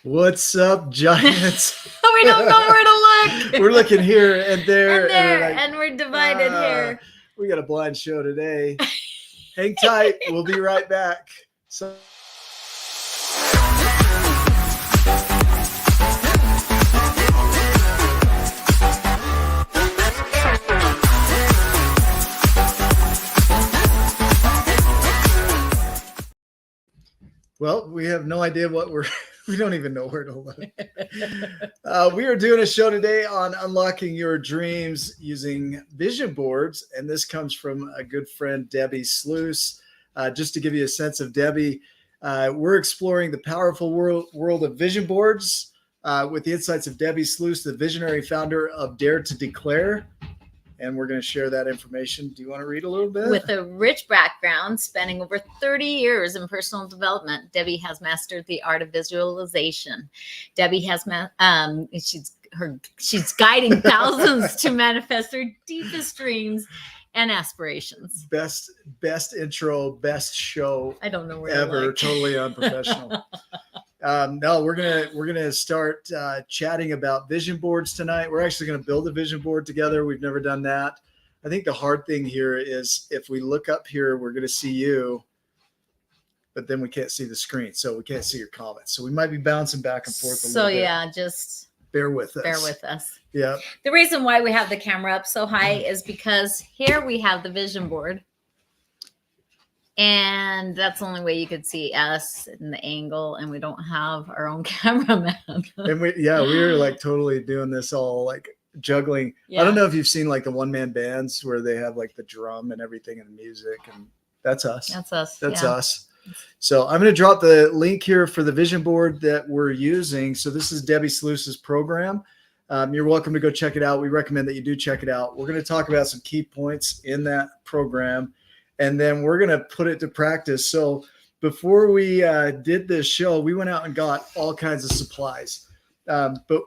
What's up, giants? We don't know where to look. We're looking here and there, and we're divided here. We got a blind show today. Hang tight. We'll be right back. So. Well, we have no idea we don't even know where to look. We are doing a show today on unlocking your dreams using vision boards. And this comes from a good friend, Debbi Sluys. Just to give you a sense of Debbi, we're exploring the powerful world of vision boards with the insights of Debbi Sluys, the visionary founder of Dare to Declare. And we're going to share that information. Do you want to read a little bit? With a rich background spanning over 30 years in personal development, Debbi has mastered the art of visualization. Debbi has she's guiding thousands to manifest their deepest dreams and aspirations. Best intro, best show. I don't know where ever. Totally unprofessional. No, we're gonna start chatting about vision boards tonight. We're actually gonna build a vision board together. We've never done that. I think the hard thing here is if we look up here, we're gonna see you, but then we can't see the screen, so we can't see your comments. So we might be bouncing back and forth a little bit. So yeah, just bear with us. Bear with us. Yeah. The reason why we have the camera up so high is because here we have the vision board. And that's the only way you could see us in the angle, and we don't have our own cameraman. And we were like totally doing this all like juggling. Yeah. I don't know if you've seen like the one-man bands where they have like the drum and everything and the music, and that's us. That's us. That's us. So I'm going to drop the link here for the vision board that we're using. So this is Debbi Sluys' program. You're welcome to go check it out. We recommend that you do check it out. We're going to talk about some key points in that program, and then we're going to put it to practice. So before we did this show, we went out and got all kinds of supplies. But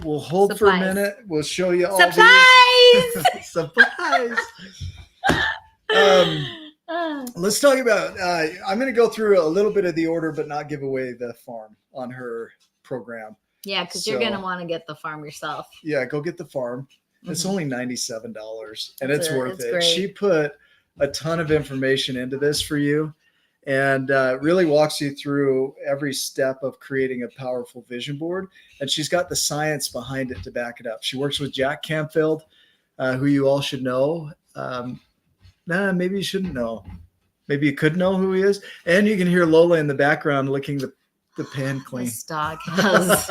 we'll hold for a minute. We'll show you all these. Supplies. Let's talk about, I'm going to go through a little bit of the order, but not give away the farm on her program. Yeah, because you're going to want to get the farm yourself. Yeah, go get the farm. It's only $97, and it's worth it. Great. She put a ton of information into this for you, and really walks you through every step of creating a powerful vision board. And she's got the science behind it to back it up. She works with Jack Canfield, who you all should know. Maybe you shouldn't know. Maybe you could know who he is. And you can hear Lola in the background licking the pen clean. This dog has.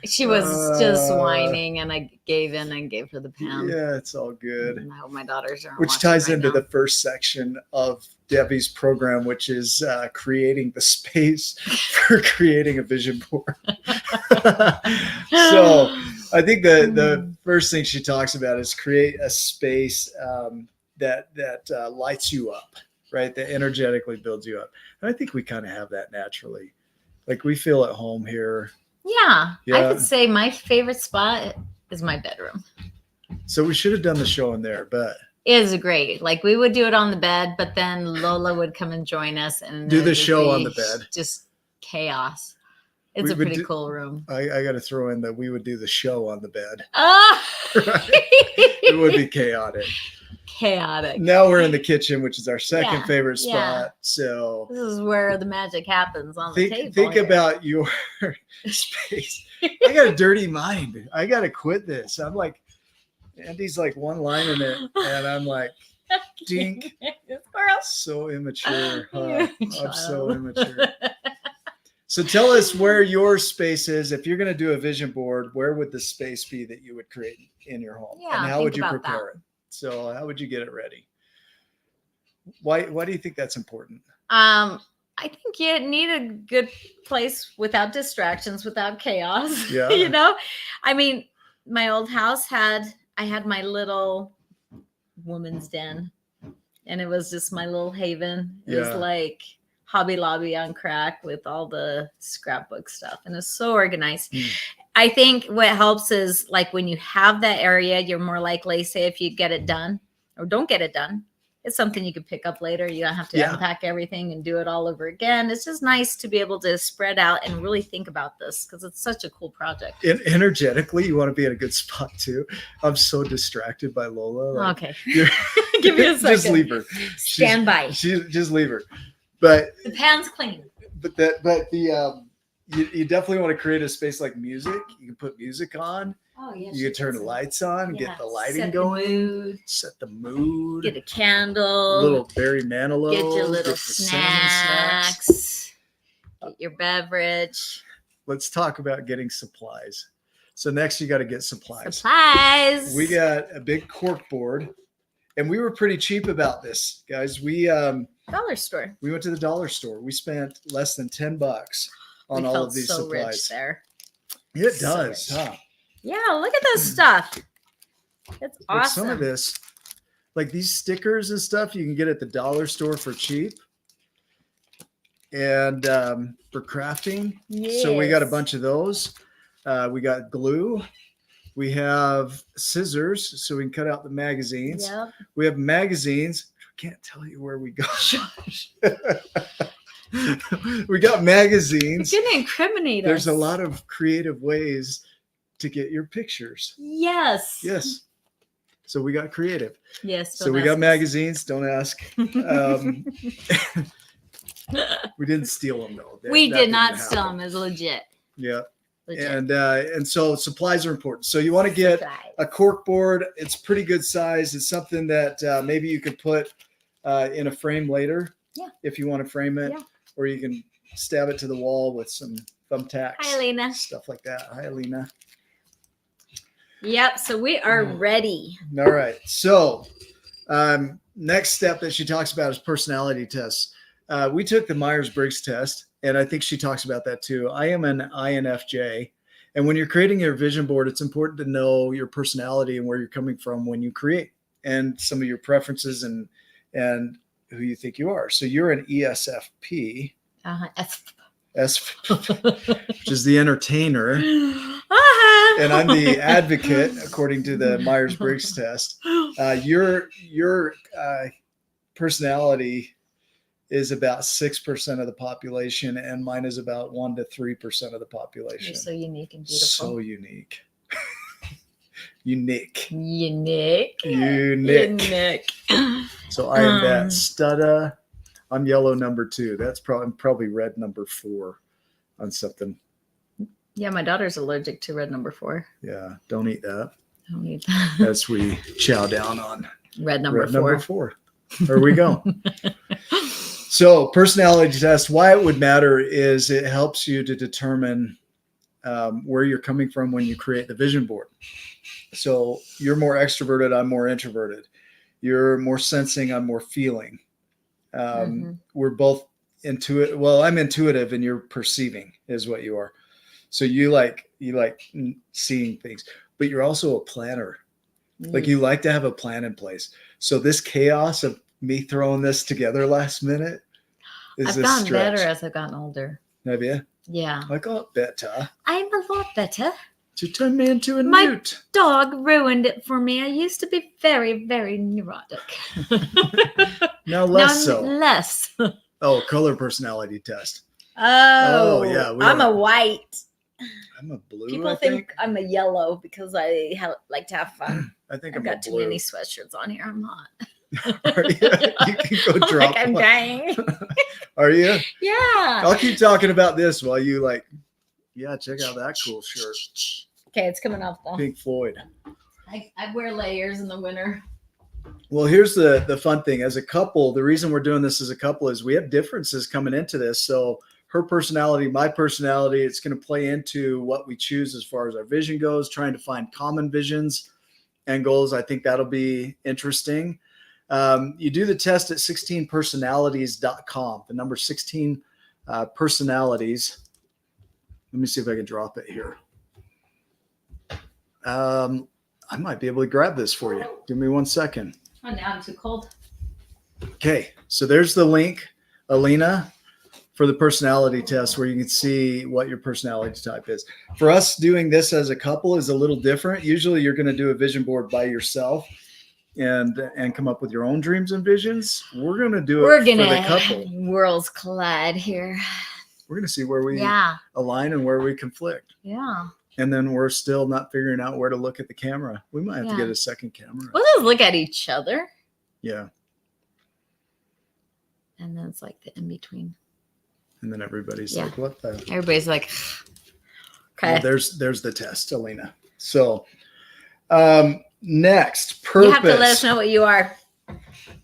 She was just whining, and I gave in and gave her the pen. Yeah, it's all good. And I hope my daughters are. Which ties into the first section of Debbi's program, which is creating the space for creating a vision board. So I think the first thing she talks about is create a space that lights you up, right? That energetically builds you up. And I think we kind of have that naturally. Like we feel at home here. Yeah, I would say my favorite spot is my bedroom. So we should have done the show in there, but it is great. Like we would do it on the bed, but then Lola would come and join us and do the show on the bed. Just chaos. It's a pretty cool room. I got to throw in that we would do the show on the bed. Right? It would be chaotic. Chaotic. Now we're in the kitchen, which is our second favorite spot. Yeah. So this is where the magic happens on the table. Think about your space. I got a dirty mind. I got to quit this. I'm like, Andy's like one line in it, and I'm like, dink. So immature. Huh? I'm so immature. So tell us where your space is. If you're going to do a vision board, where would the space be that you would create in your home? Yeah, and how would you prepare it? So how would you get it ready? Why do you think that's important? I think you need a good place without distractions, without chaos. Yeah. You know, I mean, my old house I had my little woman's den, and it was just my little haven. It was like Hobby Lobby on crack with all the scrapbook stuff, and it's so organized. I think what helps is like when you have that area, you're more likely, say if you get it done or don't get it done, it's something you could pick up later. You don't have to Yeah. unpack everything and do it all over again. It's just nice to be able to spread out and really think about this because it's such a cool project. Energetically, you want to be in a good spot too. I'm so distracted by Lola. Like, Okay. Give me a second. Just leave her. Stand by. Just leave her. But The pan's clean. you definitely want to create a space like music. You can put music on. Oh, yeah. You can turn the lights on, get the lighting set going, the mood, set the mood. get a candle, A little Barry Manilow. get your little the cinnamon snacks, get your beverage. Let's talk about getting supplies. So next you got to get supplies. Supplies. We got a big cork board, and we were pretty cheap about this, guys. We dollar store. went to the dollar store. We spent less than $10 on We all felt of these so supplies. rich there. It So does, rich. huh? Yeah, look at this stuff. It's Like awesome. some of this, like these stickers and stuff, you can get at the dollar store for cheap. And for crafting, so we got a Yes. bunch of those. We got glue. We have scissors, so we can cut out the magazines. Yep. We have magazines. I can't tell you where we got. We got magazines. You're gonna incriminate us. There's a lot of creative ways to get your pictures. Yes. Yes. So we got creative. Yes. So we got magazines. Don't ask. We didn't steal them though. We That did didn't not steal happen. them. It's legit. Yeah. Legit. And so supplies are important. So you want to get a cork board. It's pretty good size. It's something that maybe you could put in a frame later. Yeah. If you want to frame it, Yeah. or you can stab it to the wall with some thumbtacks. Hi, Lena. Stuff like that. Hi, Alina. Yep. So we are ready. All right. So next step that she talks about is personality tests. We took the Myers-Briggs test, and I think she talks about that too. I am an INFJ. And when you're creating your vision board, it's important to know your personality and where you're coming from when you create, and some of your preferences and who you think you are. So you're an ESFP, which is the entertainer. And I'm the advocate, according to the Myers-Briggs test. Your personality is about 6% of the population, and mine is about 1 to 3% of the population. You're so unique and beautiful. So unique. Unique. Unique. Unique. So I am that stada. I'm yellow number 2. That's probably red number 4 on something. Yeah, my daughter's allergic to red number 4. Yeah, don't eat that. I don't need that. As we chow down on Red number red 4. number 4. There we go. So personality test, why it would matter is it helps you to determine where you're coming from when you create the vision board. So you're more extroverted, I'm more introverted. You're more sensing, I'm more feeling. We're both intuitive. Well, I'm intuitive and you're perceiving is what you are. So you like seeing things, but you're also a planner. Like you like to have a plan in place. So this chaos of me throwing this together last minute is I've gotten better as I've gotten older. Have you? Yeah. I got better. I'm a lot better. To turn me into a My newt. dog ruined it for me. I used to be very, very neurotic. Now less so. Less. Oh, color personality test. Oh, yeah, I'm a white. I'm a blue. People I think I'm a yellow because I like to have fun. I think I've I'm got a too blue. many sweatshirts on here. I'm hot. Are you? You can go drop like I'm one. dying. Are you? Yeah. I'll keep talking about this while you check out that cool shirt. Okay, it's coming off though. Pink Floyd. I wear layers in the winter. Well, here's the fun thing. As a couple, the reason we're doing this as a couple is we have differences coming into this. So her personality, my personality, it's going to play into what we choose as far as our vision goes, trying to find common visions and goals. I think that'll be interesting. You do the test at 16personalities.com, the number 16 personalities. Let me see if I can drop it here. I might be able to grab this for you. Give me 1 second. Oh, now I'm too cold. Okay, so there's the link, Alina, for the personality test where you can see what your personality type is. For us, doing this as a couple is a little different. Usually you're going to do a vision board by yourself. and come up with your own dreams and visions. We're going to do We're it for gonna the couple. worlds collide here. We're going to see where we Yeah. align and where we conflict. Yeah. And then we're still not figuring out where to look at the camera. We might have to Yeah. get a second camera. We'll just look at each other. Yeah. And then it's like the in between. And then everybody's Yeah. like, what the? Everybody's like, okay. Well, there's the test, Alina. So next, purpose. You have to let us know what you are.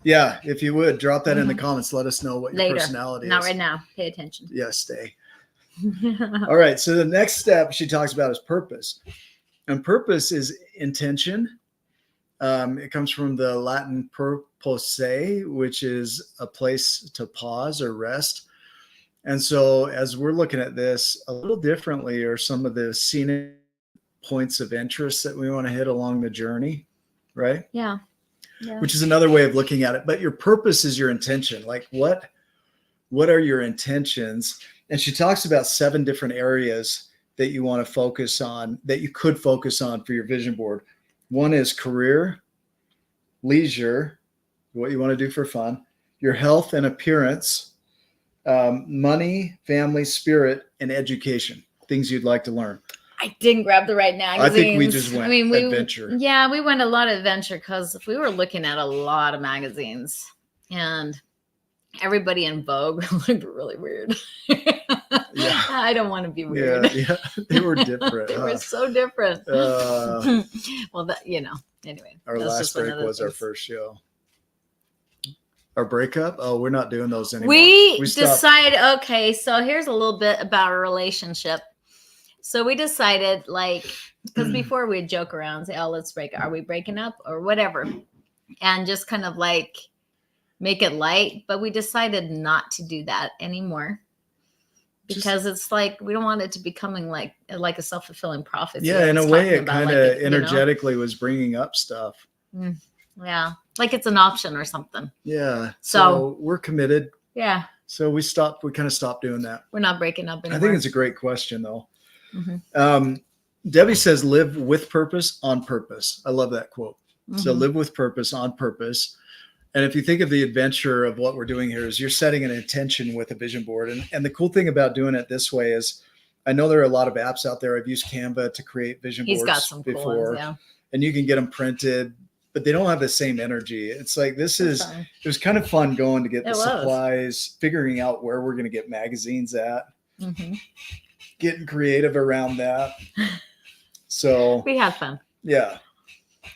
Yeah, if you would, drop that in the comments. Let us know what your Later. personality Not is. right now. Pay attention. Yeah, stay. All right. So the next step she talks about is purpose. And purpose is intention. It comes from the Latin purpose, which is a place to pause or rest. And so as we're looking at this a little differently, are some of the scenic points of interest that we want to hit along the journey, right? Yeah. Which is another way of looking at it. But your purpose is your intention. Like what are your intentions? And she talks about 7 different areas that you want to focus on, that you could focus on for your vision board. One is career, leisure, what you want to do for fun, your health and appearance, money, family, spirit, and education, things you'd like to learn. I didn't grab the right magazines. I think we just went adventure. Yeah, we went a lot of adventure because we were looking at a lot of magazines and everybody in Vogue looked really weird. Yeah. I don't want to be weird. Yeah, they were different. They were so different. Well, anyway. Our last break was our first show. Our breakup? Oh, we're not doing those anymore. We stopped. decided, okay, so here's a little bit about our relationship. So we decided, because before we'd joke around and say, oh, let's break. Are we breaking up or whatever? And just kind of make it light. But we decided not to do that anymore. Because it's we don't want it to becoming like a self-fulfilling prophecy. Yeah, in a way, it kind of energetically was bringing up stuff. Yeah, like it's an option or something. Yeah. So we're committed. Yeah. So we kind of stopped doing that. We're not breaking up anymore. I think it's a great question, though. Debbi says, live with purpose on purpose. I love that quote. So live with purpose on purpose. And if you think of the adventure of what we're doing here is you're setting an intention with a vision board. And the cool thing about doing it this way is I know there are a lot of apps out there. I've used Canva to create vision boards got some before. cool ones, yeah. And you can get them printed, but they don't have the same energy. It's like it was kind of fun going to get the supplies, figuring out where we're going to get magazines at, getting creative around that. So we had fun. Yeah.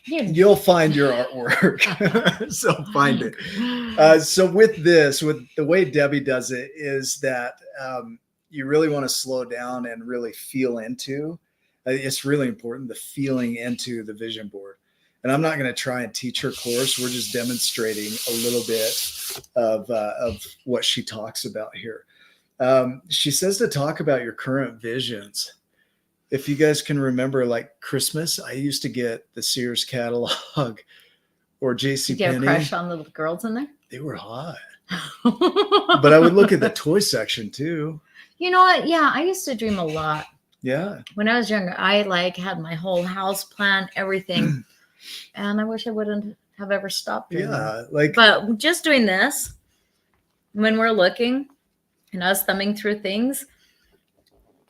You'll find your artwork. So find it. So with the way Debbi does it is that you really want to slow down and really feel into. It's really important, the feeling into the vision board. And I'm not going to try and teach her course. We're just demonstrating a little bit of what she talks about here. She says to talk about your current visions. If you guys can remember, Christmas, I used to get the Sears catalog or JCPenney. Did you have a crush on the girls in there? They were hot. But I would look at the toy section too. You know what? Yeah, I used to dream a lot. Yeah. When I was younger, I had my whole house planned, everything. And I wish I wouldn't have ever stopped doing that. But just doing this, when we're looking and us thumbing through things,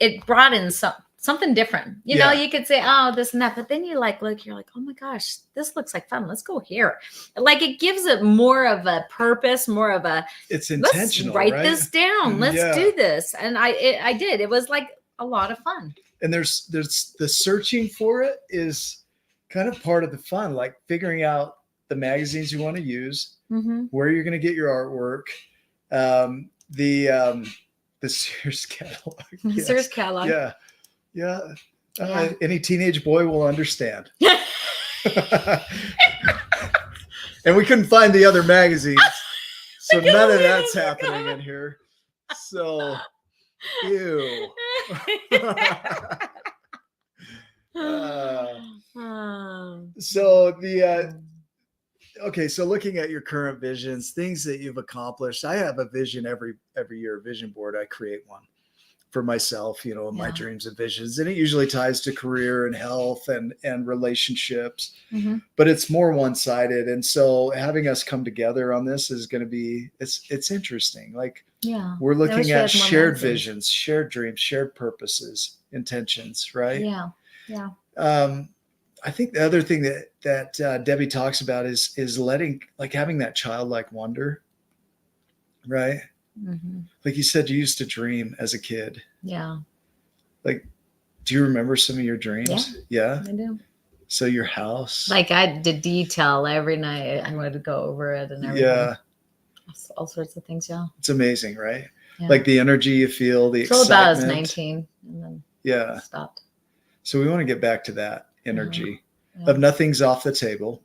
it brought in something different. You know, you could say, oh, this and that, but then you look, you're like, oh my gosh, this looks like fun. Let's go here. It gives it more of a purpose, more of it's intentional. Let's write this down. Let's do this. And I did. It was a lot of fun. And there's the searching for it is kind of part of the fun, figuring out the magazines you want to use, where you're going to get your artwork, the Sears catalog. Sears catalog. Yeah. Yeah. Any teenage boy will understand. And we couldn't find the other magazines. So none of that's happening in here. So, ew. So looking at your current visions, things that you've accomplished. I have a vision every year, vision board. I create one for myself, my dreams and visions. And it usually ties to career and health and relationships, but it's more one-sided. And so having us come together on this is going to be, it's interesting. Like, we're looking at shared visions, shared dreams, shared purposes, intentions, right? Yeah. I think the other thing that Debbi talks about is letting, like, having that childlike wonder, right? Like you said, you used to dream as a kid. Yeah. Like, do you remember some of your dreams? Yeah. I do. So your house. Like, I did detail every night. I wanted to go over it and everything. Yeah. All sorts of things. Yeah. It's amazing, right? Yeah. Like the energy you feel, the excitement. Till about I was 19 and then stopped. So we want to get back to that energy of nothing's off the table.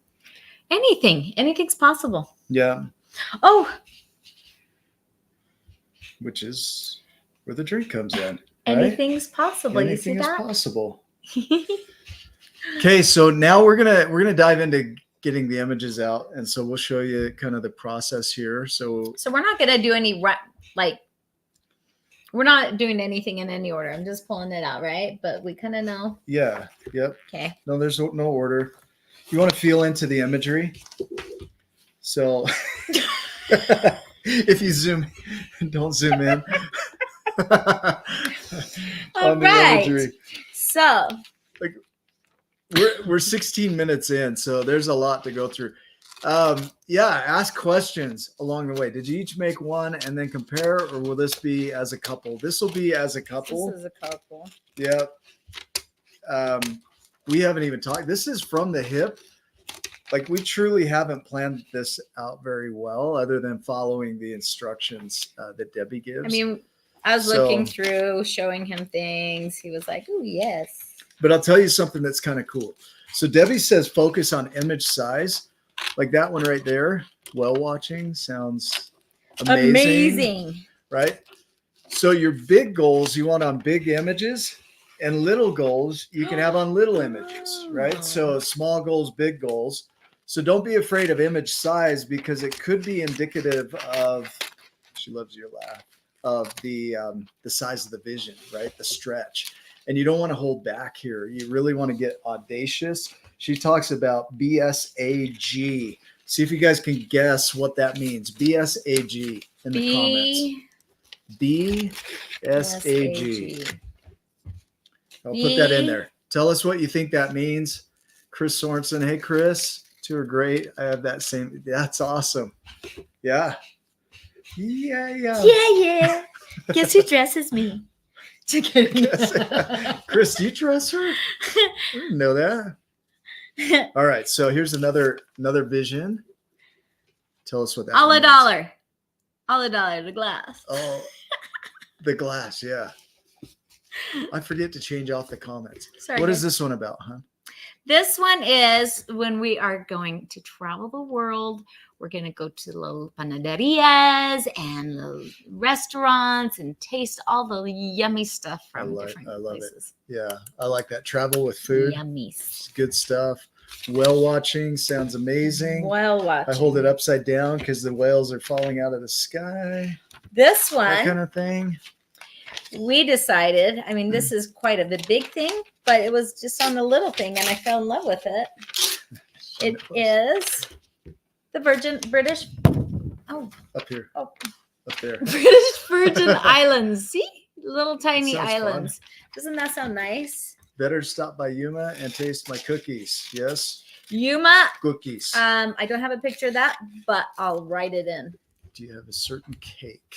Anything's possible. Yeah. Oh. Which is where the drink comes in. Anything's possible. Anything you see is that? possible. Okay, so now we're gonna dive into getting the images out, and so we'll show you kind of the process here. So we're not gonna do any we're not doing anything in any order. I'm just pulling it out, right? But we kind of know. Yeah. Yep. Okay. No, there's no order. You want to feel into the imagery. So if you don't zoom in. All right. Imagery. So like we're 16 minutes in, so there's a lot to go through. Ask questions along the way. Did you each make one and then compare, or will this be as a couple? This will be as a couple. This is a couple. Yep. We haven't even talked. This is from the hip. Like, we truly haven't planned this out very well, other than following the instructions that Debbi gives. I mean, I was looking through, showing him things. He was like, "Oh, yes." But I'll tell you something that's kind of cool. So Debbi says focus on image size. Like that one right there. Well watching sounds amazing. Right? So your big goals you want on big images, and little goals you can have on little images, right? So small goals, big goals. So don't be afraid of image size, because it could be indicative of, she loves your laugh, of the size of the vision, right? The stretch. And you don't want to hold back here. You really want to get audacious. She talks about BSAG. See if you guys can guess what that means. BSAG in the comments. BSAG. I'll put that in there. Tell us what you think that means. Chris Sorensen. Hey, Chris. Two are great. I have that same. That's awesome. Yeah. Yeah. Guess who dresses me? Chris, do you dress her? I didn't know that. All right. So here's another vision. Tell us what that means. $1. $1, the glass. Oh, the glass. Yeah. I forget to change off the comments. Sorry. What is this one about, huh? This one is when we are going to travel the world. We're going to go to little panaderias and little restaurants and taste all the yummy stuff from different places. It. Yeah, I like that. Travel with food. Yummy. It's good stuff. Whale watching sounds amazing. Whale watching. I hold it upside down because the whales are falling out of the sky. This one. That kind of thing. We decided, I mean, this is quite a big thing, but it was just on the little thing, and I fell in love with it. It is the British. Oh, up here. Oh, up there. British Virgin Islands. See, little tiny islands. Fun. Doesn't that sound nice? Better stop by Yuma and taste my cookies. Yes. Yuma cookies. I don't have a picture of that, but I'll write it in. Do you have a certain cake?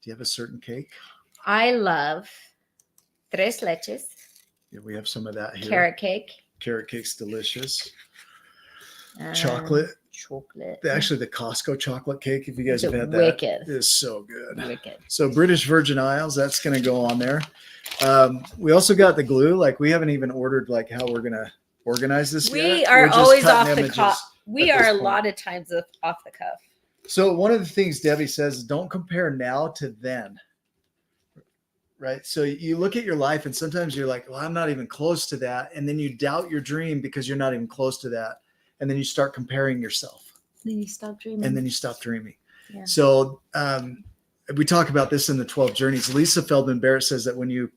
Do you have a certain cake? I love tres leches. Yeah, we have some of that here. Carrot cake. Carrot cake's delicious. Chocolate. Actually, the Costco chocolate cake, if you guys have had that, wicked. Is so good. Wicked. So British Virgin Isles, that's going to go on there. We also got the glue. Like, we haven't even ordered like how we're going to organize this. We are always off the cuff. We are a lot of times off the cuff. So one of the things Debbi says, don't compare now to then. Right. So you look at your life and sometimes you're like, well, I'm not even close to that. And then you doubt your dream because you're not even close to that. And then you start comparing yourself. Then you stop dreaming. And then you stop dreaming. Yeah. So we talk about this in the 12 journeys. Lisa Feldman Barrett says that when you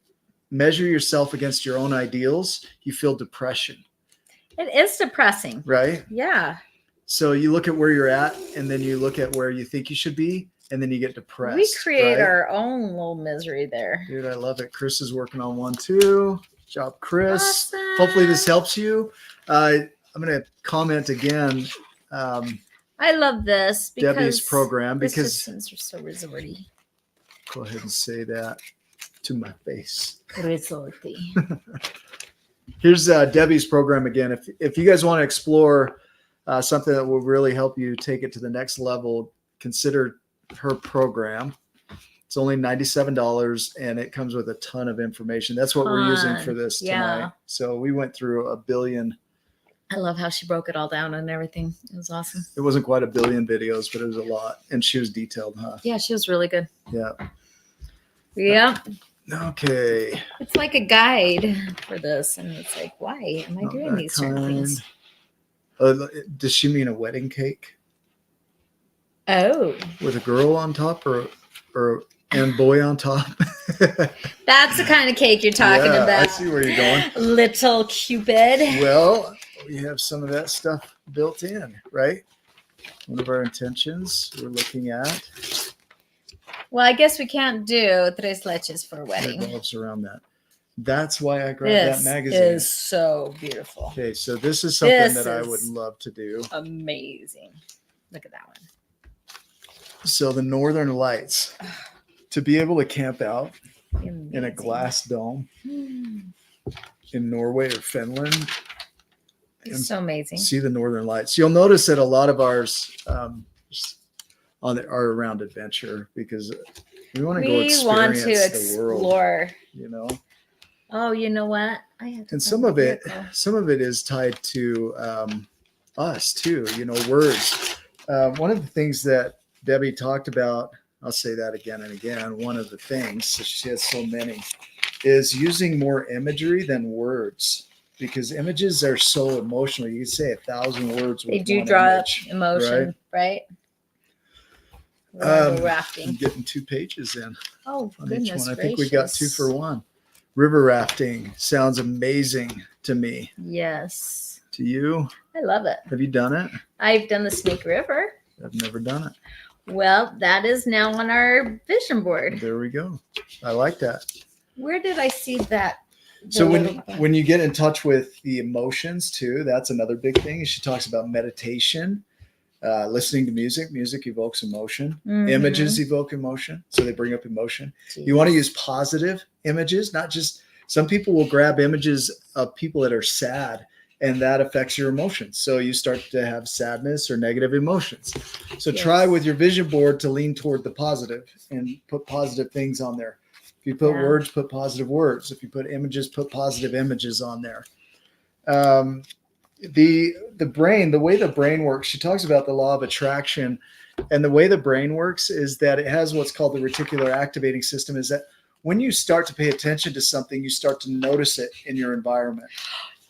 measure yourself against your own ideals, you feel depression. It is depressing. Right? Yeah. So you look at where you're at, and then you look at where you think you should be, and then you get depressed. We create right? our own little misery there. Dude, I love it. Chris is working on one too. Good job, Chris. Awesome. Hopefully this helps you. I'm going to comment again. I love this because Debbie's program, this because just seems so resorty. go ahead and say that to my face. Resorty. Here's Debbie's program again. If you guys want to explore something that will really help you take it to the next level, consider her program. It's only $97, and it comes with a ton of information. That's what we're using for this tonight. So we went through 1 billion. I love how she broke it all down and everything. It was awesome. It wasn't quite 1 billion videos, but it was a lot. And she was detailed, huh? Yeah, she was really good. Yeah. Yeah. Okay. It's like a guide for this. And it's like, why am I Not doing that these certain things? Does she mean a wedding cake? Oh. With a girl on top or and boy on top? That's the kind of cake you're talking about. I see where you're going. Little Cupid. Well, we have some of that stuff built in, right? One of our intentions we're looking at. Well, I guess we can't do tres leches for a It wedding. revolves around that. That's why I grabbed that magazine. This is so beautiful. Okay, so this is something This that I would is love to do. Amazing. Look at that one. So the Northern Lights, to be able to camp out in a Amazing. glass dome Hmm. in Norway or Finland, It's so amazing. see the Northern Lights. You'll notice that a lot of ours are around adventure, because we want to go experience the world. Explore. You know, Oh, you know what? I have to and find the vehicle. some of it is tied to us too. You know, words. One of the things that Debbie talked about, I'll say that again and again. One of the things, she has so many, is using more imagery than words, because images are so emotional. You can say 1,000 words. They With do one draw up image, emotion, right? I'm Rafting. getting 2 pages in Oh, on each goodness one. I think we got 2 gracious. for 1. River rafting sounds amazing to me. Yes. To you? I love it. Have you done it? I've done the Snake River. I've never done it. Well, that is now on our vision board. There we go. I like that. Where did I see that? So The little- when you get in touch with the emotions too, that's another big thing. She talks about meditation, listening to music. Music evokes emotion. Mhm. Images evoke emotion, so they bring up emotion. Jeez. You want to use positive images, not just. Some people will grab images of people that are sad, and that affects your emotions. So you start to have sadness or negative emotions. So try Yes. with your vision board to lean toward the positive and put positive things on there. If you put Yeah. words, put positive words. If you put images, put positive images on there. The brain, the way the brain works, she talks about the law of attraction. And the way the brain works is that it has what's called the reticular activating system, is that when you start to pay attention to something, you start to notice it in your environment.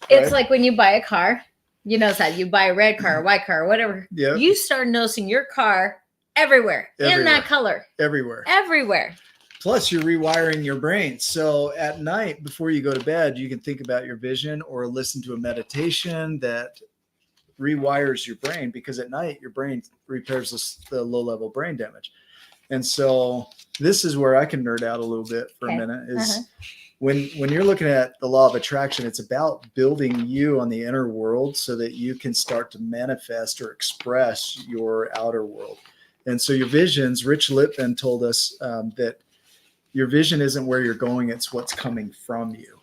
It's right? like when you buy a car, you notice that you buy a red car, a white car, whatever. Yeah. You start noticing your car everywhere in Everywhere. that color. Everywhere. Everywhere. Plus, you're rewiring your brain. So at night, before you go to bed, you can think about your vision or listen to a meditation that rewires your brain, because at night, your brain repairs the low-level brain damage. And so this is where I can nerd out a little bit for Okay. a minute, is when you're looking at the law of attraction, it's about building you on the inner world so that you can start to manifest or express your outer world. And so your visions, Rich Lippman told us that your vision isn't where you're going, it's what's coming from you,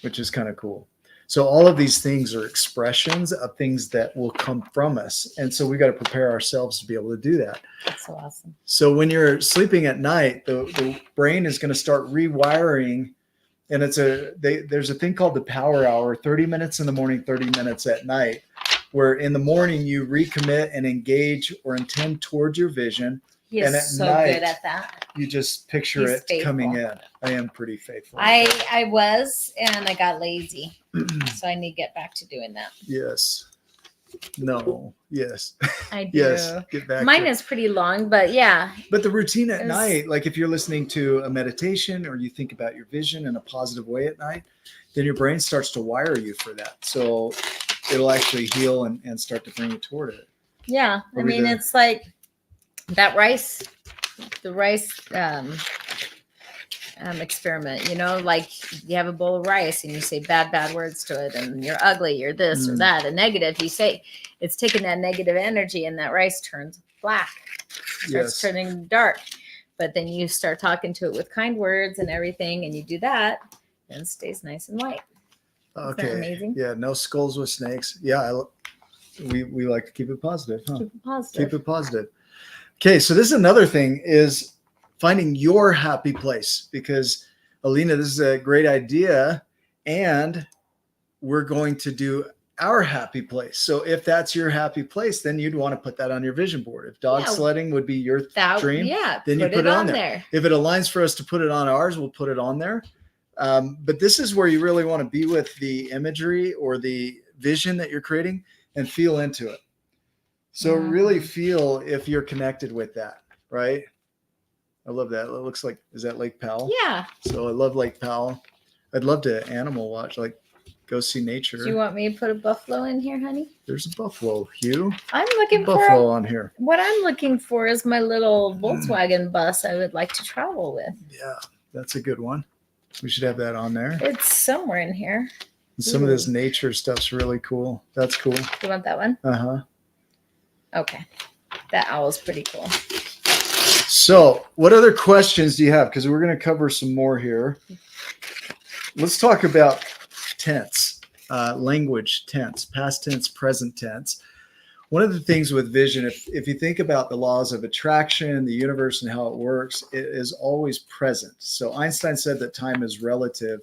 which is kind of cool. So all of these things are expressions of things that will come from us. And so we got to prepare ourselves to be able to do that. That's so awesome. So when you're sleeping at night, the brain is going to start rewiring. And there's a thing called the power hour, 30 minutes in the morning, 30 minutes at night, where in the morning you recommit and engage or intend towards your vision. He And is at so night, good at that. You just picture He's it faithful. coming in. I am pretty faithful. at that. I was, and I got lazy. So I need to get back to doing that. Yes. No. Yes. I do. Yes. Get back. Mine is pretty long, but yeah. But the routine at It was- night, like if you're listening to a meditation or you think about your vision in a positive way at night, then your brain starts to wire you for that. So it'll actually heal and start to bring you toward it. Yeah. I Are we mean, there? it's like that the rice experiment, you know, like you have a bowl of rice and you say bad words to it and you're ugly, you're this or that, a negative, you say it's taking that negative energy and that rice turns black, starts turning dark. But then you start talking to it with kind words and everything, and you do that, and it stays nice and white. Isn't that amazing? Yeah, no skulls with snakes. Yeah, we like to keep it positive, huh? Keep it positive. Keep it positive. Okay, so this is another thing is finding your happy place, because Alina, this is a great idea, and we're going to do our happy place. So if that's your happy place, then you'd want to put that on your vision board. If dog sledding would be your dream, then you put it on there. If it aligns for us to put it on ours, we'll put it on there. But this is where you really want to be with the imagery or the vision that you're creating and feel into it. So really feel if you're connected with that, right? I love that. It looks like, is that Lake Powell? Yeah. So I love Lake Powell. I'd love to animal watch, like go see nature. Do you want me to put a buffalo in here, honey? There's a buffalo, Hugh. I'm looking for buffalo on here. What I'm looking for is my little Volkswagen bus I would like to travel with. Yeah, that's a good one. We should have that on there. It's somewhere in here. And some of this nature stuff's really cool. That's cool. You want that one? Uh-huh. Okay. That owl's pretty cool. So what other questions do you have? Because we're going to cover some more here. Let's talk about tense, language tense, past tense, present tense. One of the things with vision, if you think about the laws of attraction, the universe and how it works, it is always present. So Einstein said that time is relative.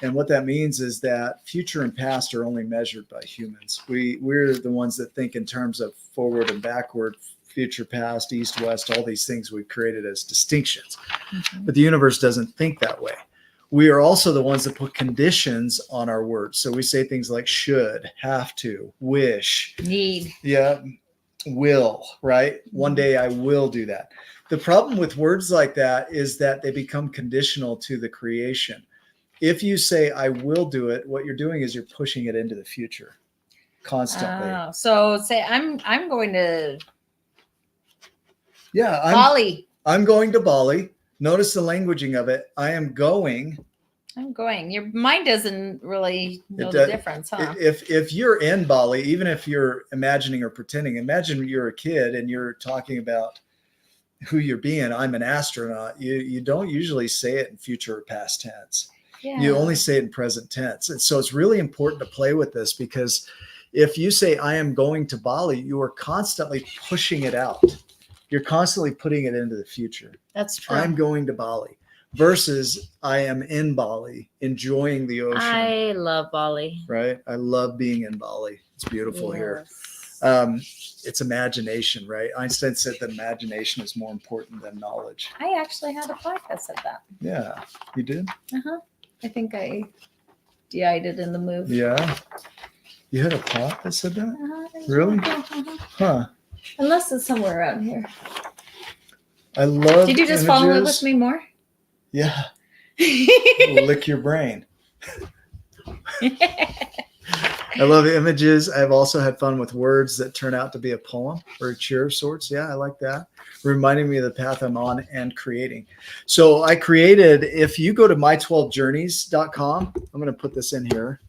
And what that means is that future and past are only measured by humans. We're the ones that think in terms of forward and backward, future, past, east, west, all these things we've created as distinctions. Mm-hmm. But the universe doesn't think that way. We are also the ones that put conditions on our words. So we say things like should, have to, wish, need. Yeah, will, right? One day I will do that. The problem with words like that is that they become conditional to the creation. If you say I will do it, what you're doing is you're pushing it into the future constantly. So say I'm going to Bali. I'm going to Bali. Notice the languaging of it. I am going. I'm going. Your mind doesn't really know the difference, huh? If you're in Bali, even if you're imagining or pretending, imagine you're a kid and you're talking about who you're being. I'm an astronaut. You don't usually say it in future or past tense. Yeah. You only say it in present tense. And so it's really important to play with this, because if you say I am going to Bali, you are constantly pushing it out. You're constantly putting it into the future. That's true. I'm going to Bali versus I am in Bali, enjoying the ocean. I love Bali. Right? I love being in Bali. It's beautiful here. It's imagination, right? Einstein said that imagination is more important than knowledge. I actually had a thought that said that. Yeah, you did? Uh-huh. I think I DI'd it in the move. Yeah. You had a thought that said that? Uh-huh. Really? Uh-huh. Huh. Unless it's somewhere around here. I love Did you just fall in love with me more? Yeah. Lick your brain. I love images. I've also had fun with words that turn out to be a poem or a cheer of sorts. Yeah, I like that. Reminding me of the path I'm on and creating. So I created, if you go to my12journeys.com, I'm going to put this in here.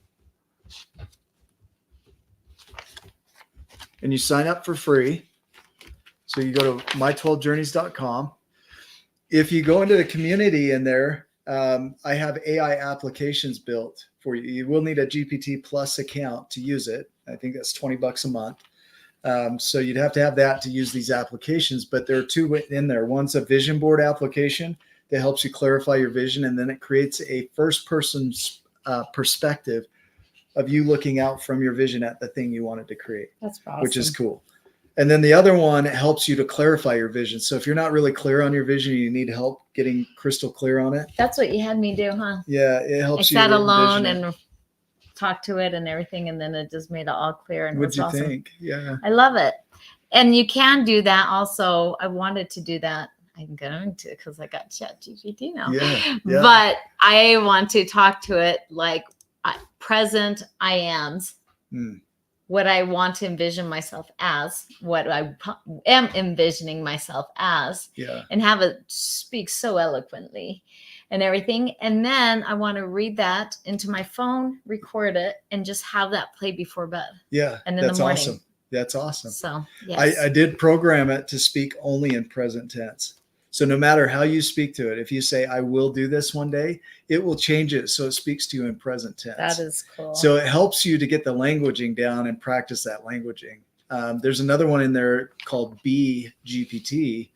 And you sign up for free. So you go to my12journeys.com. If you go into the community in there, I have AI applications built for you. You will need a GPT Plus account to use it. I think that's $20 a month. So you'd have to have that to use these applications, but there are two in there. One's a vision board application that helps you clarify your vision, and then it creates a first person perspective of you looking out from your vision at the thing you wanted to create. That's awesome. Which is cool. And then the other one helps you to clarify your vision. So if you're not really clear on your vision, you need help getting crystal clear on it. That's what you had me do, huh? Yeah, it helps you. I sat alone and talked to it and everything, and then it just made it all clear. And What'd it you was awesome. think? Yeah. I love it. And you can do that also. I wanted to do that. I'm going to because I got ChatGPT now. Yeah. But I want to talk to it like present I ams. What I want to envision myself as, what I am envisioning myself as, and have it speak so eloquently and everything. And then I want to read that into my phone, record it, and just have that play before bed. Yeah. And in the morning. Awesome. That's awesome. So yes. I did program it to speak only in present tense. So no matter how you speak to it, if you say, I will do this one day, it will change it so it speaks to you in present tense. That is cool. So it helps you to get the languaging down and practice that languaging. There's another one in there called BGPT,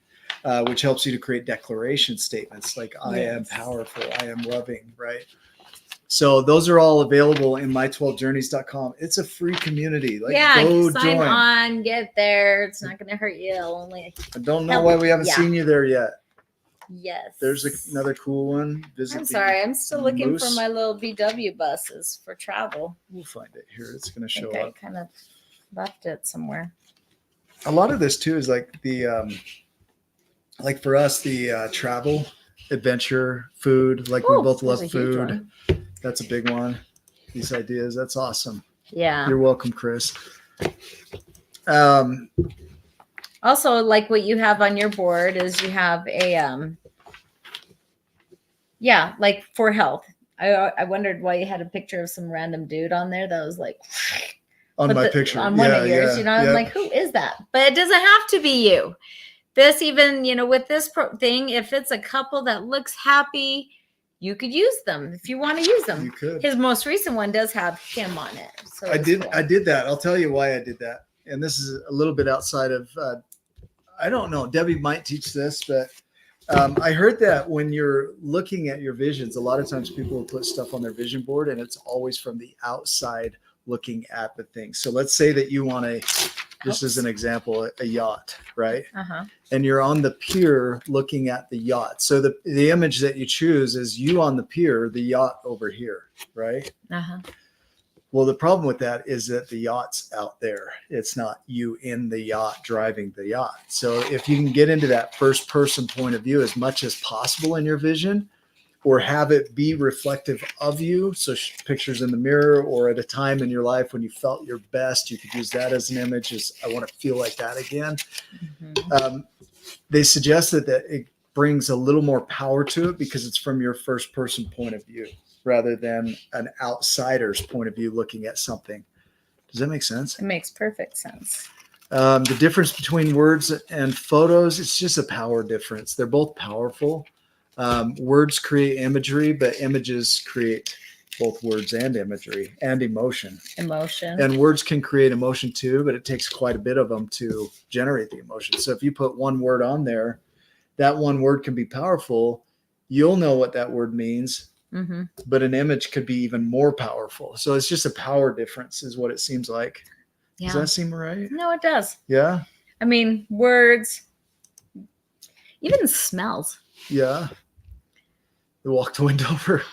which helps you to create declaration statements like I am powerful, I am loving, right? So those are all available in my12journeys.com. It's a free community. Like, go sign join. on, get there. It's not going to hurt you. Only I don't know why we haven't seen you there yet. Yes. There's another cool one. I'm sorry. I'm still looking for my little VW buses for travel. We'll find it here. It's going to show up. I kind of left it somewhere. A lot of this too is like the, like for us, the travel, adventure, food. Like we both love food. That's a big one. These ideas. That's awesome. Yeah. You're welcome, Chris. Also, like what you have on your board is you have a, like for health. I wondered why you had a picture of some random dude on there that was like on my picture on one of yours. I'm like, who is that? But it doesn't have to be you. This even, with this thing, if it's a couple that looks happy, you could use them if you want to use them. You could. His most recent one does have him on it. So I did that. I'll tell you why I did that. And this is a little bit outside of, I don't know, Debbie might teach this, but I heard that when you're looking at your visions, a lot of times people will put stuff on their vision board and it's always from the outside looking at the thing. So let's say that you want just as an example, a yacht, right? And you're on the pier looking at the yacht. So the image that you choose is you on the pier, the yacht over here, right? Well, the problem with that is that the yacht's out there. It's not you in the yacht driving the yacht. So if you can get into that first person point of view as much as possible in your vision, or have it be reflective of you. So pictures in the mirror, or at a time in your life when you felt your best, you could use that as an image. I want to feel like that again. They suggested that it brings a little more power to it because it's from your first person point of view rather than an outsider's point of view looking at something. Does that make sense? It makes perfect sense. The difference between words and photos, it's just a power difference. They're both powerful. Words create imagery, but images create both words and imagery and emotion. And words can create emotion too, but it takes quite a bit of them to generate the emotion. So if you put one word on there, that one word can be powerful. You'll know what that word means, but an image could be even more powerful. So it's just a power difference is what it seems like. Does that seem right? No, it does. Yeah. I mean, words, even smells. Yeah. Walk the window over.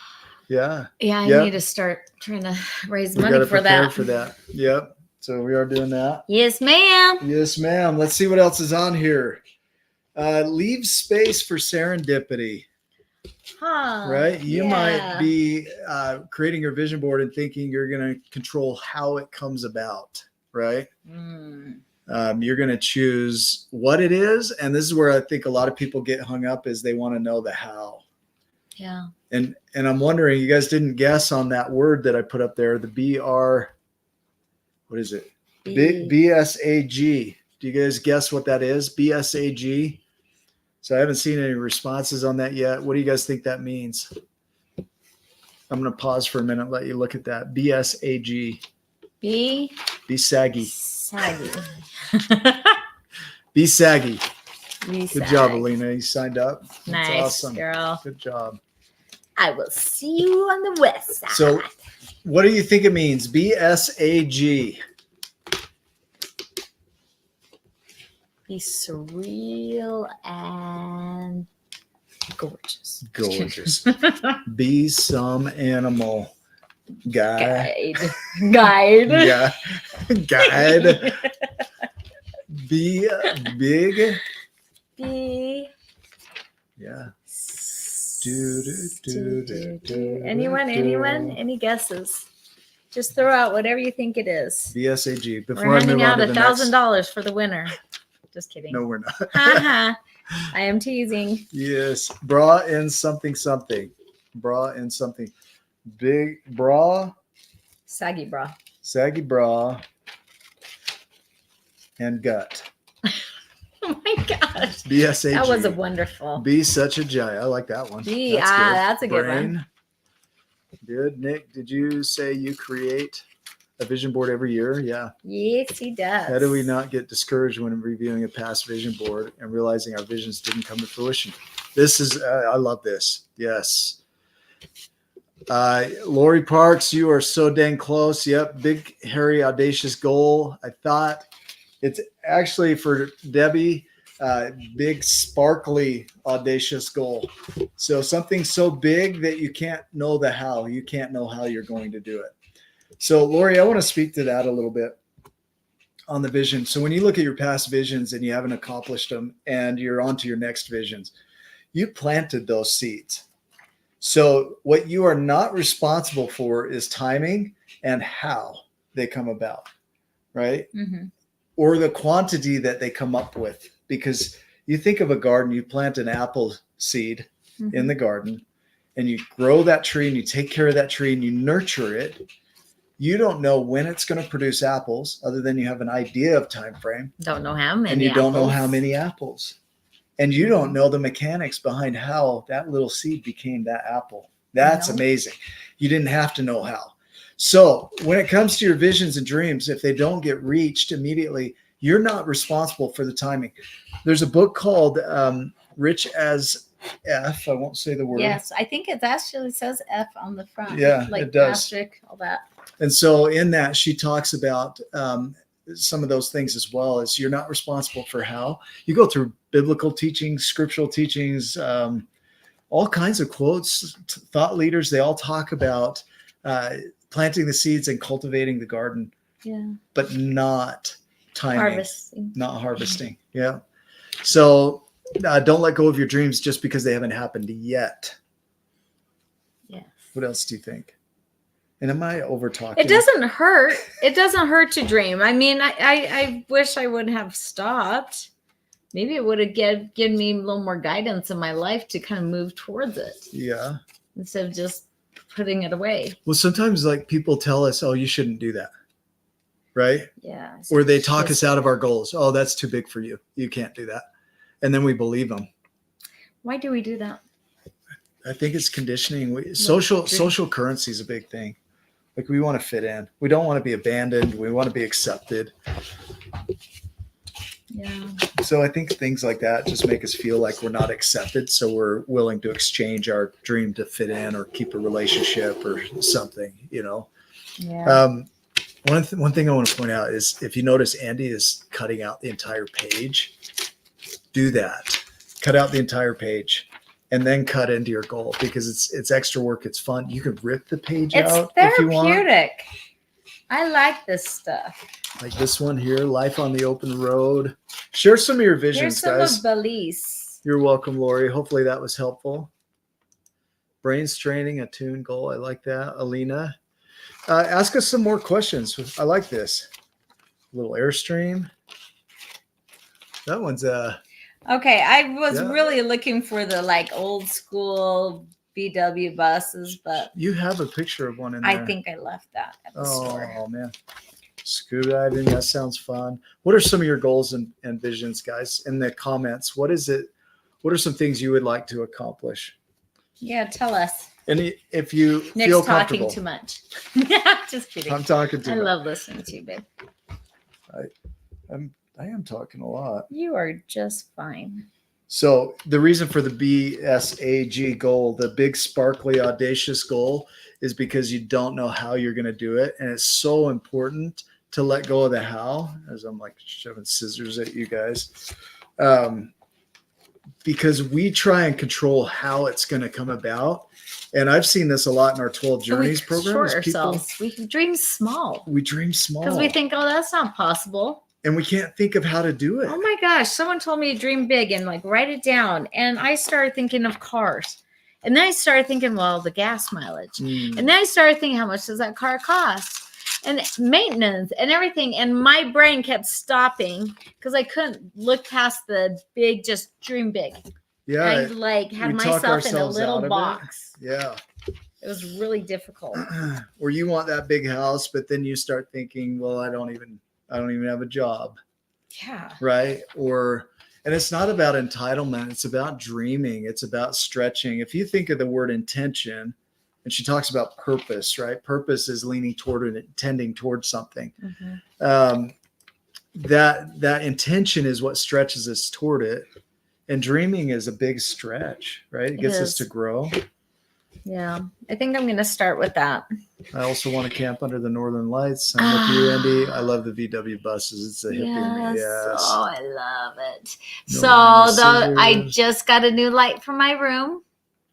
Yeah. Yeah, I need to start trying to raise money for that. Yep. So we are doing that. Yes, ma'am. Yes, ma'am. Let's see what else is on here. Leave space for serendipity. Right? You might be creating your vision board and thinking you're going to control how it comes about. Right? You're going to choose what it is. And this is where I think a lot of people get hung up is they want to know the how. Yeah. And I'm wondering, you guys didn't guess on that word that I put up there, the what is it? BSAG. Do you guys guess what that is? BSAG. So I haven't seen any responses on that yet. What do you guys think that means? I'm going to pause for a minute and let you look at that. BSAG. Be saggy. Saggy. Be saggy. Good job, Alina. You signed up. That's nice, awesome. Girl. Good job. I will see you on the west side. So what do you think it means? BSAG. Be surreal and gorgeous. Gorgeous. Be some animal. Guide. Guide. Guide. Be big. Be. Yeah. Anyone? Any guesses? Just throw out whatever you think it is. BSAG. We're Before I handing move on out to the next. $1,000 for the winner. Just kidding. No, we're not. Haha. I am teasing. Yes. Bra in something something. Bra in something. Big bra. Saggy bra. Saggy bra. And gut. Oh my gosh. BSAG. That was a wonderful. Be such a giant. I like that one. Be, that's a good one. Good. Nick, did you say you create a vision board every year? Yeah. Yes, he does. How do we not get discouraged when reviewing a past vision board and realizing our visions didn't come to fruition? This is, I love this. Yes. Lori Parks, you are so dang close. Yep. Big, hairy, audacious goal. I thought it's actually for Debbie, big, sparkly, audacious goal. So something so big that you can't know the how. You can't know how you're going to do it. So Lori, I want to speak to that a little bit on the vision. So when you look at your past visions and you haven't accomplished them and you're on to your next visions, you planted those seeds. So what you are not responsible for is timing and how they come about, right? Mm-hmm. Or the quantity that they come up with. Because you think of a garden, you plant an apple seed in the garden and you grow that tree and you take care of that tree and you nurture it. You don't know when it's going to produce apples other than you have an idea of time frame. Don't know how many. And you apples. don't know how many apples. And you don't know the mechanics behind how that little seed became that apple. That's amazing. You didn't have to know how. So when it comes to your visions and dreams, if they don't get reached immediately, you're not responsible for the timing. There's a book called Rich as F. I won't say the word. Yes, I think it actually says F on the front. Yeah, like it does. Asterisk, all that. And so in that, she talks about some of those things as well. As you're not responsible for how. You go through biblical teachings, scriptural teachings, all kinds of quotes, thought leaders. They all talk about planting the seeds and cultivating the garden. Yeah. But not timing. Harvesting. Not harvesting. Yeah. So don't let go of your dreams just because they haven't happened yet. Yes. What else do you think? And am I over talking? It doesn't hurt. It doesn't hurt to dream. I mean, I wish I would have stopped. Maybe it would have given me a little more guidance in my life to kind of move towards it. Yeah. Instead of just putting it away. Well, sometimes like people tell us, oh, you shouldn't do that. Right? Yeah. Or they talk us out of our goals. Oh, that's too big for you. You can't do that. And then we believe them. Why do we do that? I think it's conditioning. Social currency is a big thing. Like we want to fit in. We don't want to be abandoned. We want to be accepted. Yeah. So I think things like that just make us feel like we're not accepted. So we're willing to exchange our dream to fit in or keep a relationship or something, you know? Yeah. One thing I want to point out is if you notice Andy is cutting out the entire page, do that. Cut out the entire page and then cut into your goal because it's extra work. It's fun. You could rip the page out if you want. It's therapeutic. I like this stuff. Like this one here, Life on the Open Road. Share some of your visions, guys. Here's some of Belize. You're welcome, Lori. Hopefully that was helpful. Brains training, a tune goal. I like that. Alina. Ask us some more questions. I like this. A little Airstream. That one's okay. I was really looking for the like old school VW buses, but you have a picture of one in there. I think I left that at the store. Oh man. Scuba diving, that sounds fun. What are some of your goals and visions, guys? In the comments, what is it? What are some things you would like to accomplish? Yeah, tell us. And if you Nick's feel talking comfortable. too much. Just kidding. I'm talking too much. I love listening to you, babe. I am talking a lot. You are just fine. So the reason for the BSAG goal, the big, sparkly, audacious goal, is because you don't know how you're going to do it. And it's so important to let go of the how, as I'm like shoving scissors at you guys. because we try and control how it's going to come about. And I've seen this a lot in our 12 Journeys program. We dream small. We dream small. Because we think, oh, that's not possible. And we can't think of how to do it. Oh my gosh. Someone told me to dream big and like write it down. And I started thinking of cars. And then I started thinking, well, the gas mileage. And then I started thinking, how much does that car cost? And maintenance and everything. And my brain kept stopping because I couldn't look past the big, just dream big. Yeah. I like had myself in a little box. Yeah. It was really difficult. Or you want that big house, but then you start thinking, well, I don't even have a job. Yeah. Right. And it's not about entitlement. It's about dreaming. It's about stretching. If you think of the word intention, and she talks about purpose, right? Purpose is leaning toward and tending towards something. Mm-hmm. That intention is what stretches us toward it. And dreaming is a big stretch, right? It gets us to grow. Yeah. I think I'm going to start with that. I also want to camp under the northern lights. I'm with you, Andy. I love the VW buses. It's a hippie in me. Yes. Oh, I love it. I just got a new light for my room.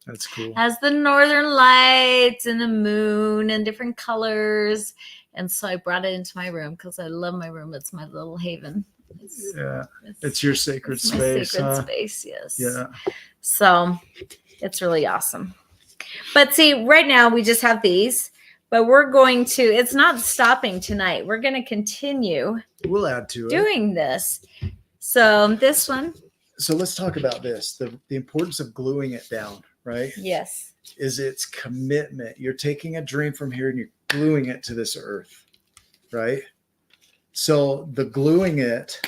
That's cool. Has the northern lights and the moon and different colors. And so I brought it into my room because I love my room. It's my little haven. It's your sacred space. Sacred space, yes. Yeah. So it's really awesome. But see, right now we just have these, but we're going to, it's not stopping tonight. We're going to continue. We'll add to it. Doing this. So this one. So let's talk about this. The importance of gluing it down, right? Yes. Is its commitment. You're taking a dream from here and you're gluing it to this earth, right? So the gluing it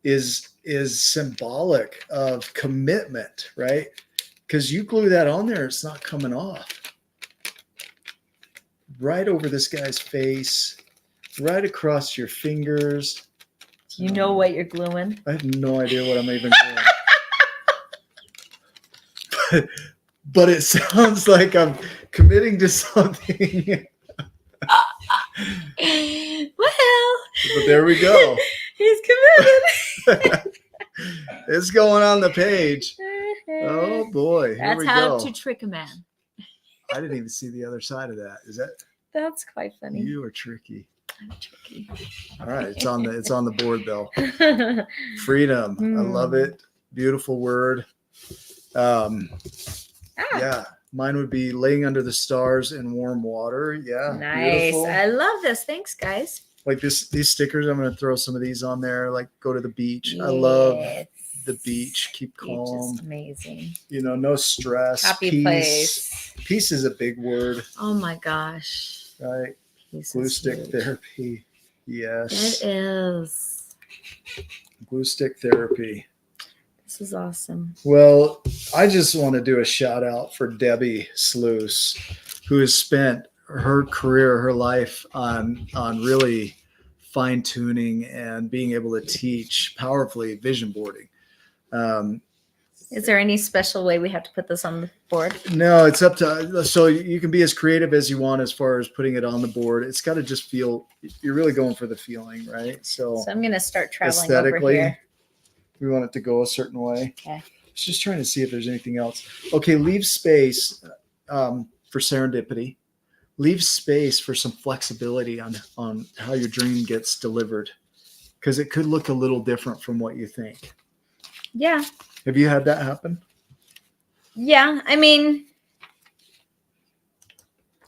is symbolic of commitment, right? Because you glue that on there, it's not coming off. Right over this guy's face, right across your fingers. You know what you're gluing? I have no idea what I'm even gluing. but it sounds like I'm committing to something. Well, but there we go. He's committed. It's going on the page. Oh boy. That's how to trick a man. I didn't even see the other side of that. Is that? That's quite funny. You are tricky. I'm tricky. All right, it's on the board though. Freedom. I love it. Beautiful word. Yeah. Mine would be laying under the stars in warm water. Yeah. Nice. Beautiful. I love this. Thanks, guys. Like these stickers, I'm going to throw some of these on there. Like go to the beach. Yes. I love the beach. Keep calm. Beach is amazing. No stress. Happy place. Peace is a big word. Oh my gosh. Right. Glue stick therapy. Yes. It is. Glue stick therapy. This is awesome. Well, I just want to do a shout out for Debbi Sluys, who has spent her career, her life on really fine tuning and being able to teach powerfully vision boarding. Is there any special way we have to put this on the board? No, it's up to, so you can be as creative as you want as far as putting it on the board. It's got to just feel, you're really going for the feeling, right? So I'm going to start traveling over here. We want it to go a certain way. Okay. Just trying to see if there's anything else. Okay, leave space for serendipity. Leave space for some flexibility on how your dream gets delivered, because it could look a little different from what you think. Yeah. Have you had that happen? Yeah. I mean,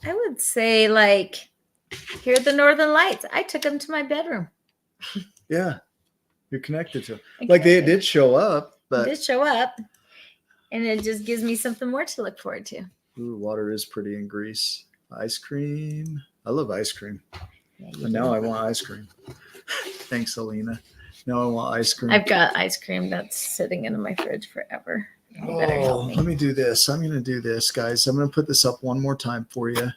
I would say like, here are the northern lights. I took them to my bedroom. Yeah. You're connected to them. Like they did show up, but it did show up, and it just gives me something more to look forward to. Ooh, water is pretty in Greece. Ice cream. I love ice cream. Yeah, and now I want ice cream. Thanks, Alina. Now I want ice cream. I've got ice cream that's sitting in my fridge forever. You better help me. Let me do this. I'm going to do this, guys. I'm going to put this up one more time for you.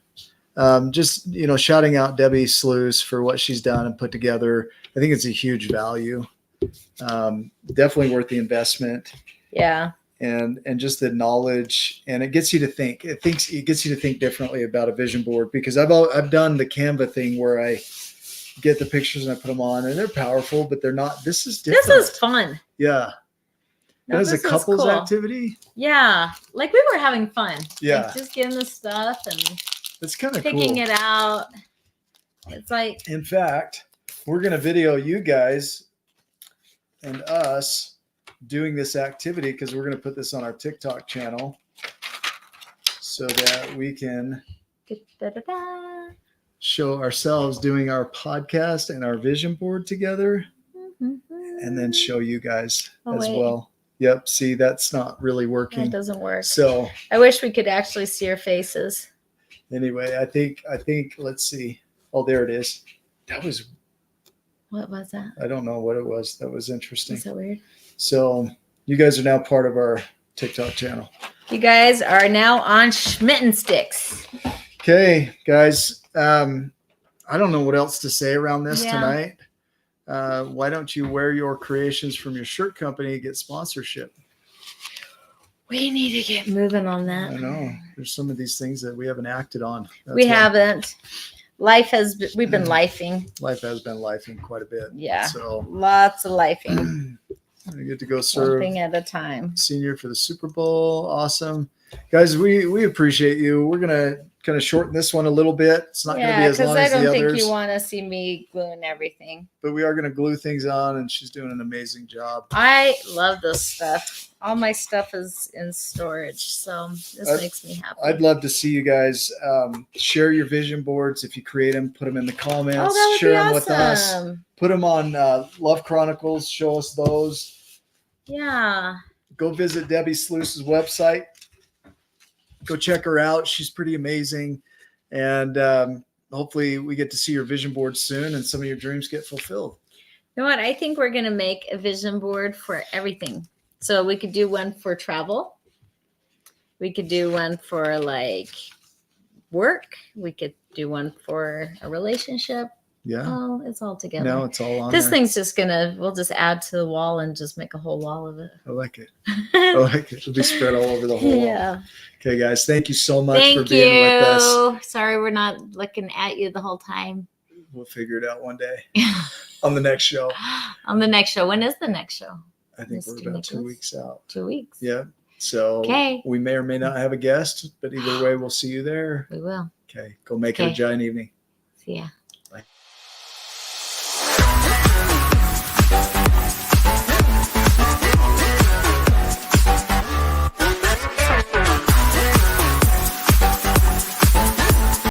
Just, shouting out Debbi Sluys for what she's done and put together. I think it's a huge value. Definitely worth the investment. Yeah. And just the knowledge, and it gets you to think. It gets you to think differently about a vision board, because I've done the Canva thing where I get the pictures and I put them on, and they're powerful, but they're not. This is different. This is fun. Yeah. That is a this was couples cool. activity. Yeah, like we were having fun. Yeah. Like just getting the stuff and It's kind of cool. picking it out. It's like, in fact, we're going to video you guys and us doing this activity because we're going to put this on our TikTok channel so that we can da-da-da. show ourselves doing our podcast and our vision board together and then show you guys as well. Yep. See, that's not really working. That doesn't work. So I wish we could actually see your faces. anyway, I think, let's see. Oh, there it is. What was that? I don't know what it was. That was interesting. Is that weird? So you guys are now part of our TikTok channel. You guys are now on Schmitten Sticks. Okay, guys. I don't know what else to say around this tonight. Why don't you wear your creations from your shirt company, get sponsorship? We need to get moving on that. I know. There's some of these things that we haven't acted on. Haven't. We've been lifing. Life has been lifing quite a bit. Yeah. So lots of lifing. I get to go serve one thing at a time. Senior for the Super Bowl. Awesome. Guys, we appreciate you. We're going to kind of shorten this one a little bit. It's not going to be as long as the others. I don't think you want to see me gluing everything. But we are going to glue things on, and she's doing an amazing job. I love this stuff. All my stuff is in storage, so this makes me happy. I'd love to see you guys share your vision boards. If you create them, put them in the comments. Oh, that would share be them awesome. with us. Put them on Love Chronicles. Show us those. Yeah. Go visit Debbi Sluys' website. Go check her out. She's pretty amazing. And hopefully we get to see your vision board soon and some of your dreams get fulfilled. You know what? I think we're going to make a vision board for everything. So we could do one for travel. We could do one for like work. We could do one for a relationship. Yeah. Oh, it's all together. No, it's all on this there. Thing's just we'll just add to the wall and just make a whole wall of it. I like it. I like it. It'll be spread all over the whole wall. Okay, guys. Thank you so much for being with us. Sorry we're not looking at you the whole time. We'll figure it out one day on the next show. On the next show. When is the next show? I think we're about 2 weeks out. 2 weeks. Yeah. So we may or may not have a guest, but either way, we'll see you there. We will. Okay. Go make it a giant evening. See ya. Bye.